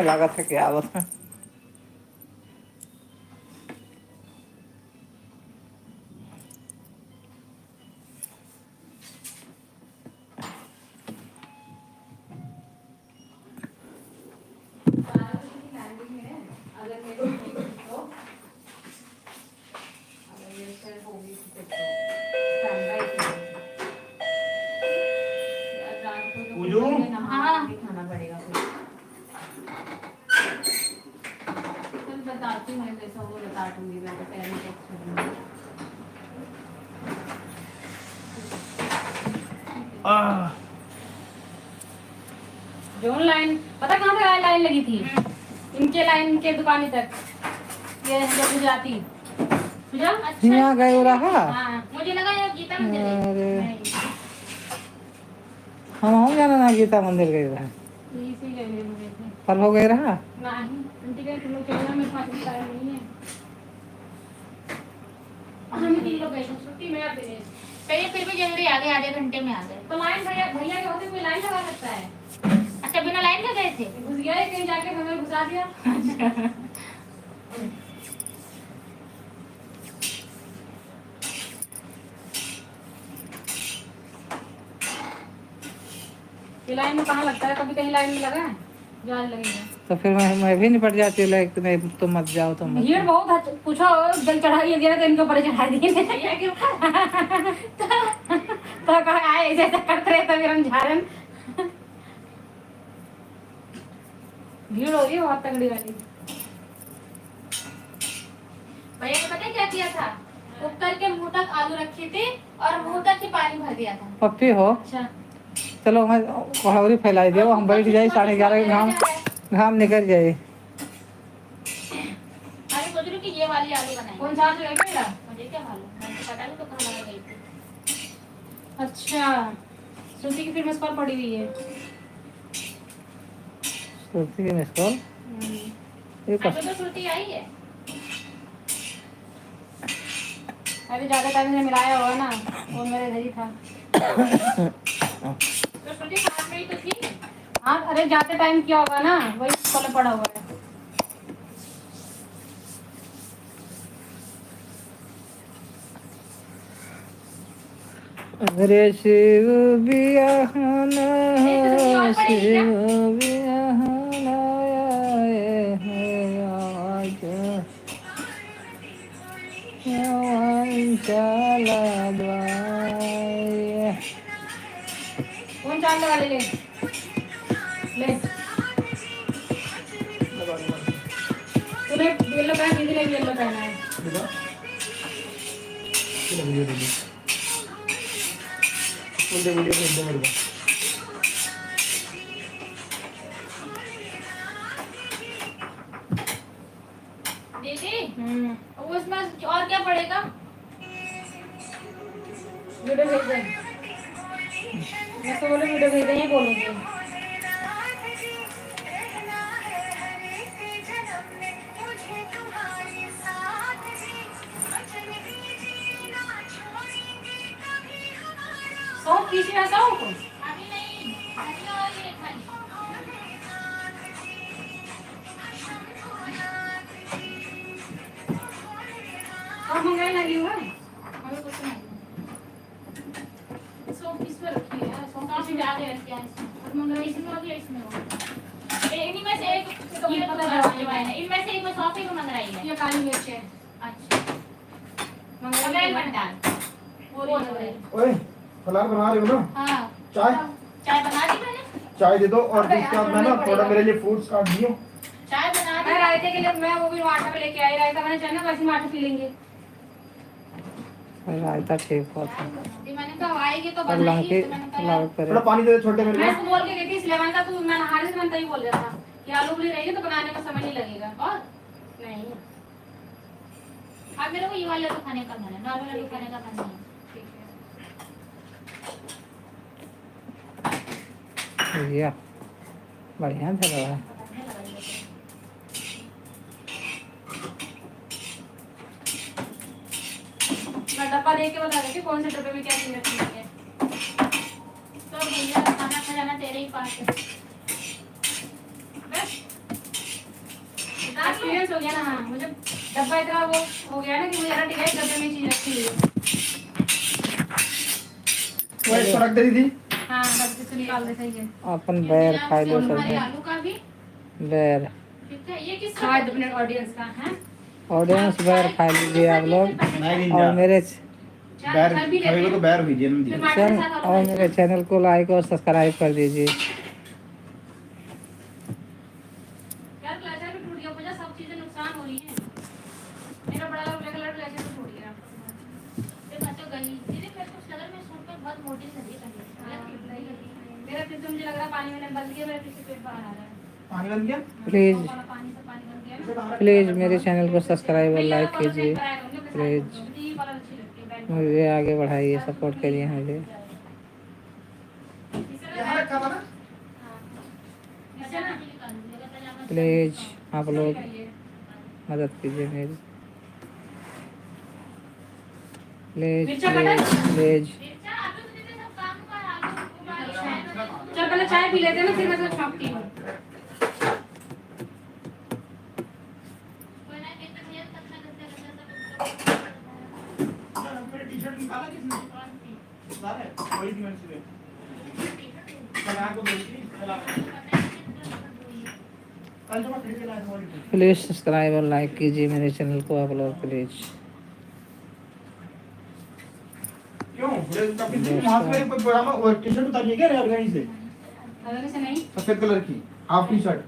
लागत है क्या आवत है। बताती हूँ जैसा वो बता दूंगी मैं पहले जोन लाइन पता कहाँ पे लाइन लगी थी? इनके लाइन के दुकान तक ये जब गुजराती यहाँ गए रहा। हाँ मुझे लगा ये गीता मंदिर अरे हम जाना ना गीता मंदिर गए रहा। इसी गए मुझे कल हो गए रहा नहीं आंटी का तुम लोग चलना मेरे पास टाइम नहीं है। हम 3 लोग गए थे छुट्टी में आते हैं पहले फिर भी जल्दी आ गए आधे घंटे में आ गए तो लाइन भैया के होते कोई लाइन लगा सकता है। अच्छा बिना लाइन के गए थे घुस गए कहीं जाके हमें घुसा दिया। ये लाइन में कहाँ लगता है कभी कहीं लाइन में लगा है जहाँ लगेगा तो फिर मैं भी निपट जाती हूँ लाइक नहीं तुम मत जाओ तुम मत भीड़ बहुत है पूछो जल चढ़ाई गया तो इनके ऊपर चढ़ा दिए तो कहा आए ऐसे करते रहे तो फिर हम जा रहे हैं। भीड़ हो रही है बहुत तगड़ी वाली। भैया ने पता क्या किया था ऊपर के मुंह तक आलू रखे थे और मुंह तक ही पानी भर दिया था। पप्पी हो अच्छा चलो मैं कोहड़ी फैलाई दे हम बैठ जाए 11:30 घाम निकल जाए। अरे सोच रही कि ये वाली आलू बनाए कौन सा आलू लगेगा मुझे क्या मालूम मैं पता नहीं तो कहाँ लगा गई थी। अच्छा श्रुति की फिर मिस कॉल पड़ी हुई है। श्रुति की मिस कॉल तो श्रुति आई है अभी ज्यादा टाइम से मिलाया हुआ ना वो मेरे इधर ही था। तो श्रुति साथ में ही तो थी। हाँ अरे जाते टाइम किया होगा ना वही कॉल पड़ा हुआ है। अरे शिव बियाहन शिव बियाहन आए हैं आज चला द्वार। कौन चाल लगा ले ले तूने येलो पहना दीदी ने येलो पहना है मुझे वीडियो भेज दो मेरे को। दीदी उसमें और क्या पड़ेगा वीडियो भेज दे मैं तो बोले वीडियो भेज दे ही बोलूंगी। सौंफ पीछे आता हो तुम अभी नहीं और मंगाई लगी हुआ है हमें कुछ नहीं सौंफ किस पे रखी है सौंफ काफी ज्यादा रखी है और मंगाई इसमें होगी इसमें होगी इन्हीं में से एक ये पता है इनमें से एक में सौंफ ही को मंगाई है ये काली मिर्च है। अच्छा मंगाई मत डाल वो ओए फलार बना रही हो ना? हाँ चाय बना दी मैंने चाय दे दो और उसके बाद मैं ना थोड़ा मेरे लिए फ्रूट्स काट दियो। चाय बना दी रायते के लिए मैं वो भी आटा में लेके आई रायता मैंने चाहे ना वैसे में आटा पी लेंगे रायता ठीक होता है मैंने कहा आएगी तो बनाएगी तो मैंने कहा थोड़ा पानी दे दे छोटे मेरे मैं लिए। उसको बोल के गई थी इसलिए मैंने कहा तू मैं नहा रही थी मैंने तभी बोल दिया था कि आलू उबली रहेगी तो बनाने में समय नहीं लगेगा और नहीं अब मेरे को ये वाले तो खाने का मन है नॉर्मल आलू खाने का मन नहीं है। भैया बढ़िया चल रहा है। मैं डब्बा लेके बता रही थी कौन से डब्बे में क्या चीज रखनी है तो भैया खाना खजाना तेरे ही पास है बस एक्सपीरियंस हो गया ना। हाँ मुझे डब्बा इतना वो हो गया ना कि मुझे हर टिकट डब्बे में चीज रखी हुई है। वो एक तो रख दे दीदी। हाँ बस इसे निकाल दे। सही है। अपन बैर खा लो सब हमारे आलू का भी बैर ठीक है। ये किसका है? अपने ऑडियंस का है। ऑडियंस बैर खा लीजिए आप लोग नहीं और मेरे बैर खाएगा तो बैर हुई जन्म दिया। चैनल और मेरे चैनल को लाइक और सब्सक्राइब कर दीजिए। यार क्लचर भी टूट गया। मुझे सब चीजें नुकसान हो रही हैं। मेरा बड़ा वाला ब्लैक कलर क्लचर भी टूट गया। ये बच्चों गली दीदी मेरे को कलर में सूट पर बहुत मोटी लगी है। मेरा फिर तो मुझे लग रहा है पानी मैंने बंद किया। मेरा पीछे पेट बाहर आ रहा है। पानी बन गया। प्लीज पानी से पानी बन गया ना। प्लीज मेरे चैनल को सब्सक्राइब और लाइक कीजिए। प्लीज ये वाला अच्छी लगती है बैग। मुझे आगे बढ़ाइए, सपोर्ट करिए मुझे। यहाँ रखा था ना। इसे ना प्लीज आप लोग मदद कीजिए मेरी। Please please please. चल पहले चाय पी लेते हैं ना फिर मैं सब छापती हूँ। मेरे टी-शर्ट निकाला किसने? वही थी मैंने सुबह। कल आपको भेजी कल जो मैं खरीद के लाया था वही थी। प्लीज सब्सक्राइब और लाइक कीजिए मेरे चैनल को आप लोग प्लीज। क्यों? वहाँ से मेरे को पजामा और टी-शर्ट उतारिए क्या यार कहीं से? कलर से नहीं। सफेद कलर की हाफ टी-शर्ट।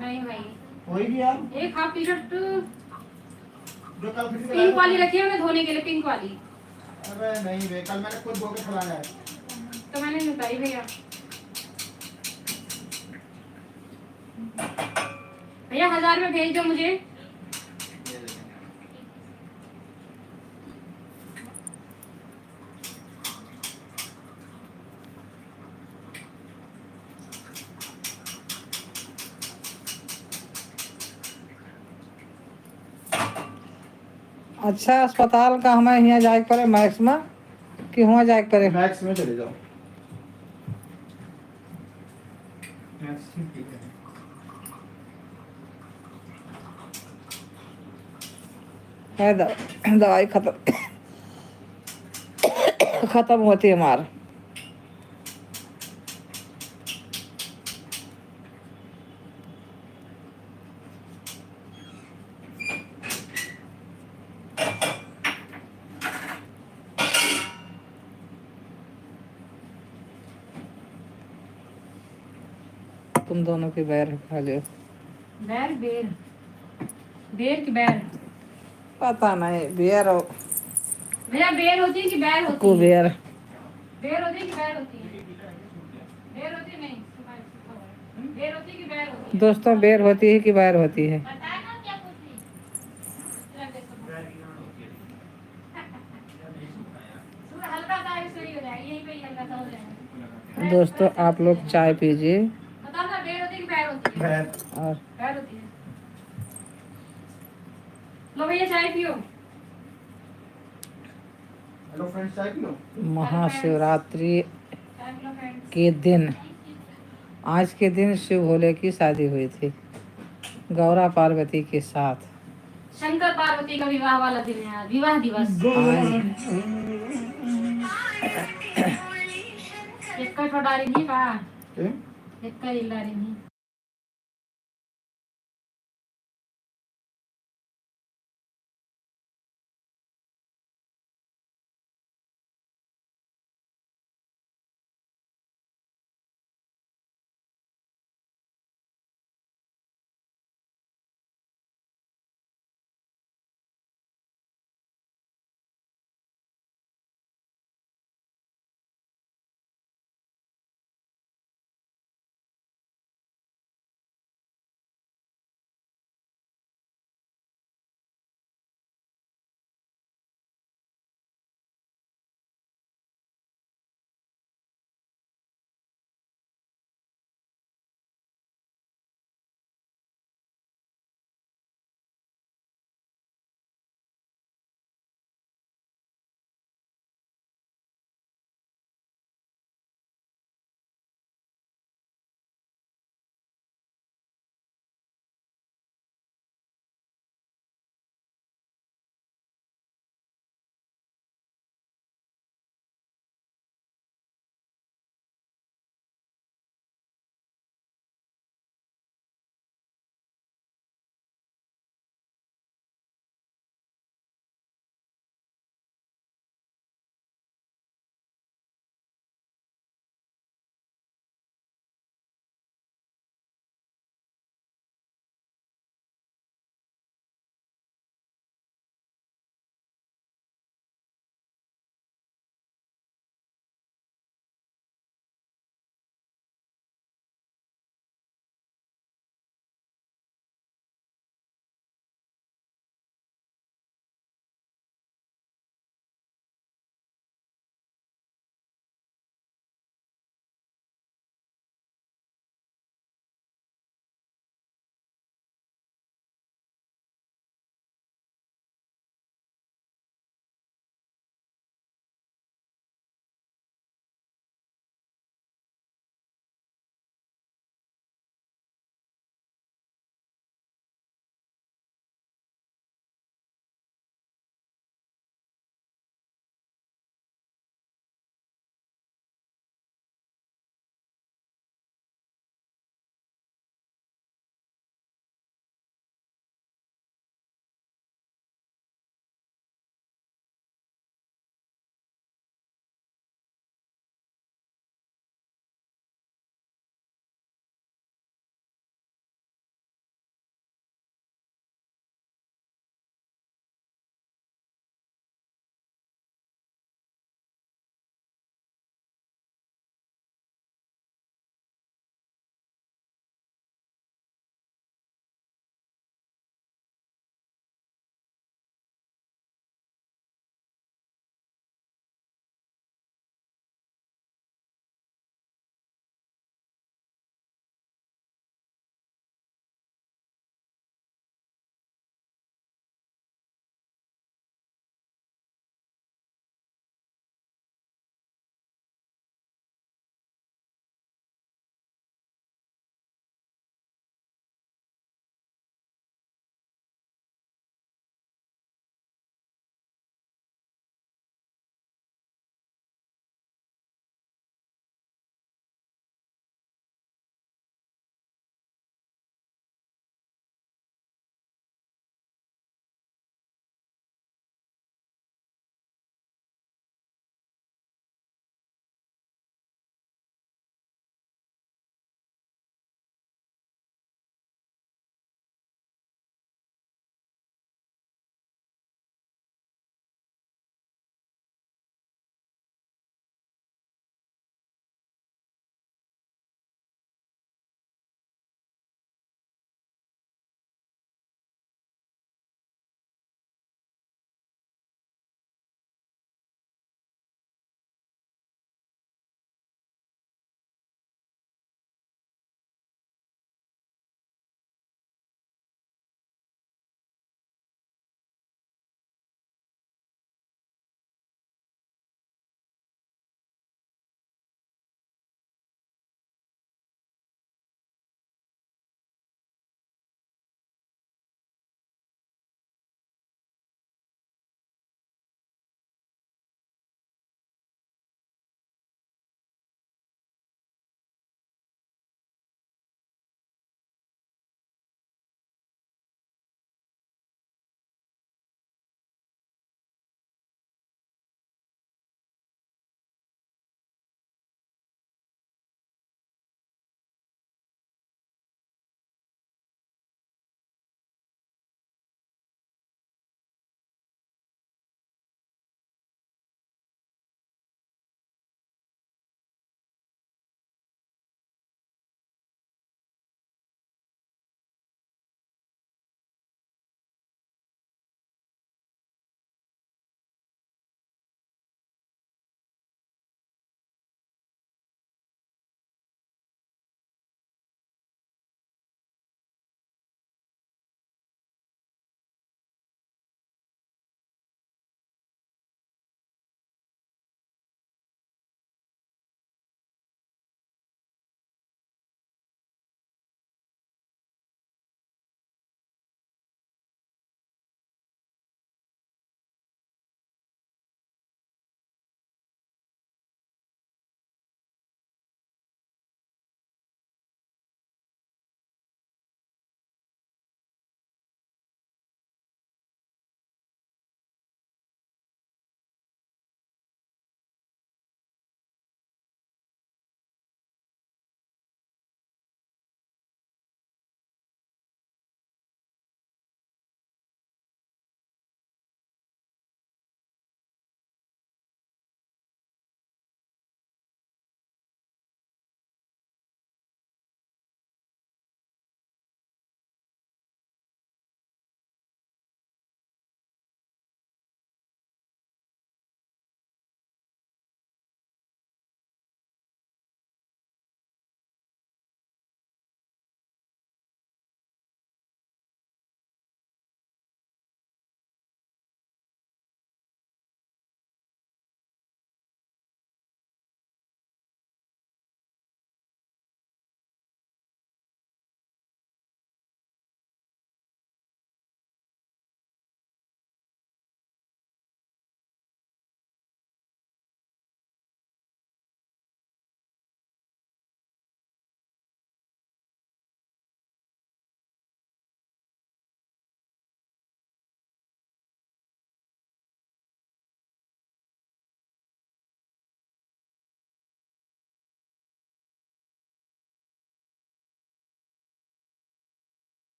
नहीं भाई वही भी यार एक हाफ टी शर्ट जो कल खरीद के पिंक वाली लाया रखी है मैंने धोने के लिए। पिंक वाली था। अरे नहीं बे कल मैंने खुद धो के खिलाया है। तो मैंने नहीं उतारी भैया। भैया 1000 में भेज दो मुझे। अच्छा अस्पताल का हमें यहाँ जाए पड़े मैक्स में कि वहाँ जाए पड़े? मैक्स में चले जाओ। मैक्स ठीक है। दवाई खत्म खत्म होती है हमार। तुम दोनों की बैर खा लो। बैर बेर बेर की बैर पता नहीं बेर हो भैया। बेर होती है कि बैर होती को है? बेर बेर होती है कि बैर होती है? बेर होती है नहीं। बेर होती है कि बैर होती है? दोस्तों बेर होती है कि बैर होती है? बताया ना क्या कुछ नहीं। हल्का सा है सही हो जाएगा। यहीं पे ही हल्का सा हो जाएगा। दोस्तों आप लोग चाय पीजिए बता ना बेर होती है कि बैर होती है? बैर और बैर होती है। लो भैया चाय पियो। हेलो फ्रेंड्स चाय पी लो। महाशिवरात्रि चाय पिलो फ्रेंड्स। के दिन आज के दिन शिव भोले की शादी हुई थी गौरा पार्वती के साथ। शंकर पार्वती का विवाह वाला दिन है आज। विवाह दिवस। एक छोटा रही नहीं कहा। एक का इल्ला रही नहीं।